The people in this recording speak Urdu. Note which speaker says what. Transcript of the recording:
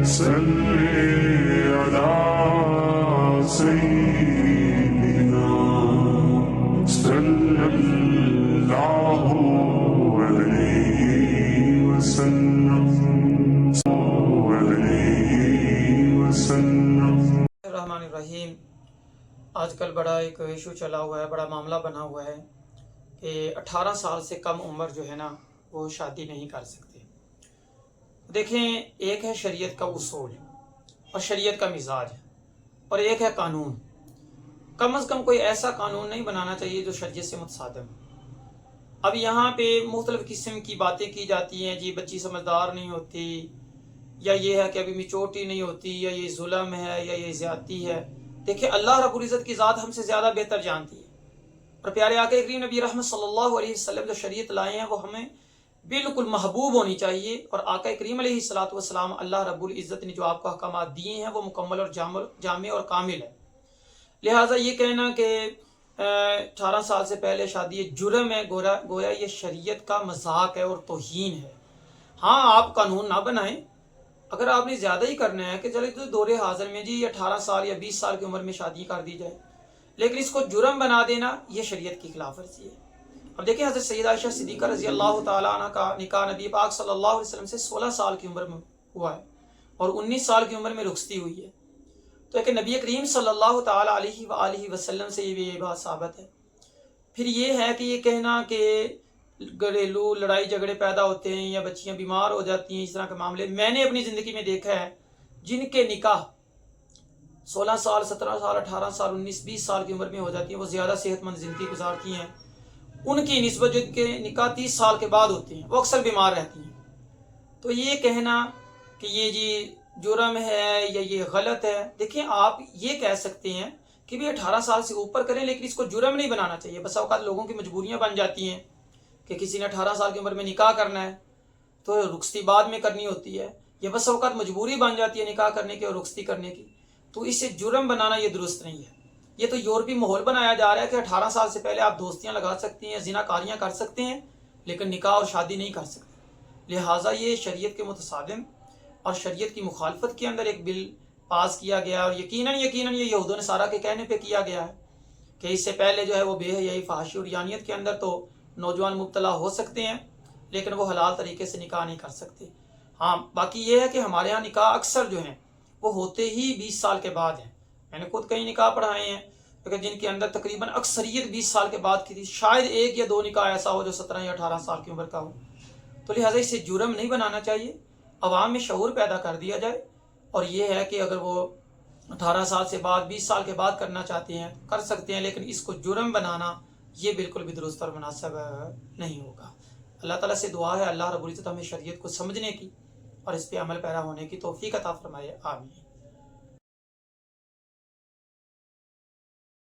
Speaker 1: صلی علی سیدنا صلی اللہ علیہ وسلم
Speaker 2: الرحمن الرحیم۔ آج کل بڑا ایک ایشو چلا ہوا ہے، بڑا معاملہ بنا ہوا ہے کہ 18 سال سے کم عمر جو ہے نا وہ شادی نہیں کر سکتے۔ دیکھیں، ایک ہے شریعت کا اصول اور شریعت کا مزاج، اور ایک ہے قانون۔ کم از کم کوئی ایسا قانون نہیں بنانا چاہیے جو شریعت سے متصادم۔ اب یہاں پہ مختلف قسم کی باتیں کی جاتی ہیں، جی بچی سمجھدار نہیں ہوتی، یا یہ ہے کہ ابھی میچورٹی نہیں ہوتی، یا یہ ظلم ہے، یا یہ زیادتی ہے۔ دیکھیں، اللہ رب العزت کی ذات ہم سے زیادہ بہتر جانتی ہے، اور پیارے آقا کریم نبی رحمت صلی اللہ علیہ وسلم جو شریعت لائے ہیں وہ ہمیں بالکل محبوب ہونی چاہیے۔ اور آقا کریم علیہ الصلوۃ والسلام، اللہ رب العزت نے جو آپ کو احکامات دیے ہیں وہ مکمل اور جامع اور کامل ہے۔ لہٰذا یہ کہنا کہ 18 سال سے پہلے شادی جرم ہے، گویا یہ شریعت کا مذاق ہے اور توہین ہے۔ ہاں، آپ قانون نہ بنائیں، اگر آپ نے زیادہ ہی کرنا ہے کہ چلے تو دور حاضر میں جی 18 سال یا 20 سال کی عمر میں شادی کر دی جائے، لیکن اس کو جرم بنا دینا یہ شریعت کی خلاف ورزی ہے۔ اب دیکھیں، حضرت سیدہ عائشہ صدیقہ رضی اللہ تعالیٰ عنہ کا نکاح نبی پاک صلی اللہ علیہ وسلم سے 16 سال کی عمر میں ہوا ہے، اور 19 سال کی عمر میں رخصتی ہوئی ہے۔ تو ایک نبی کریم صلی اللہ تعالیٰ علیہ وآلہ وسلم سے یہ بات ثابت ہے۔ پھر یہ ہے کہ یہ کہنا کہ گھریلو لڑائی جھگڑے پیدا ہوتے ہیں یا بچیاں بیمار ہو جاتی ہیں، اس طرح کے معاملے میں نے اپنی زندگی میں دیکھا ہے، جن کے نکاح 16 سال 17 سال 18 سال 19 20 سال کی عمر میں ہو جاتی ہیں، وہ زیادہ صحت مند زندگی گزارتی ہیں ان کی نسبت جن کے نکاح 30 سال کے بعد ہوتے ہیں، وہ اکثر بیمار رہتی ہیں۔ تو یہ کہنا کہ یہ جی جرم ہے یا یہ غلط ہے، دیکھیں آپ یہ کہہ سکتے ہیں کہ بھی 18 سال سے اوپر کریں، لیکن اس کو جرم نہیں بنانا چاہیے۔ بس اوقات لوگوں کی مجبوریاں بن جاتی ہیں کہ کسی نے 18 سال کی عمر میں نکاح کرنا ہے تو رخصتی بعد میں کرنی ہوتی ہے، یا بس اوقات مجبوری بن جاتی ہے نکاح کرنے کی اور رخصتی کرنے کی، تو اسے جرم بنانا یہ درست نہیں ہے۔ یہ تو یورپی ماحول بنایا جا رہا ہے کہ 18 سال سے پہلے آپ دوستیاں لگا سکتے ہیں، زنا کاریاں کر سکتے ہیں، لیکن نکاح اور شادی نہیں کر سکتے۔ لہٰذا یہ شریعت کے متصادم اور شریعت کی مخالفت کے اندر ایک بل پاس کیا گیا، اور یقیناً یہ یہود و نصارہ کے کہنے پہ کیا گیا ہے کہ اس سے پہلے جو ہے وہ بے حیائی، فحاشی اور یانیت کے اندر تو نوجوان مبتلا ہو سکتے ہیں، لیکن وہ حلال طریقے سے نکاح نہیں کر سکتے۔ ہاں، باقی یہ ہے کہ ہمارے ہاں نکاح اکثر جو ہیں وہ ہوتے ہی 20 سال کے بعد ہیں۔ میں نے خود کئی نکاح پڑھائے ہیں لیکن جن کے اندر تقریباً اکثریت 20 سال کے بعد کی تھی، شاید 1 یا 2 نکاح ایسا ہو جو 17 یا 18 سال کی عمر کا ہو۔ تو لہٰذا اسے جرم نہیں بنانا چاہیے، عوام میں شعور پیدا کر دیا جائے، اور یہ ہے کہ اگر وہ 18 سال سے بعد 20 سال کے بعد کرنا چاہتے ہیں کر سکتے ہیں، لیکن اس کو جرم بنانا یہ بالکل بھی درست اور مناسب نہیں ہوگا۔ اللہ تعالیٰ سے دعا ہے اللہ رب العزت ہمیں شریعت کو سمجھنے کی اور اس پہ عمل پیرا ہونے کی توفیق عطا فرمائے، آمین۔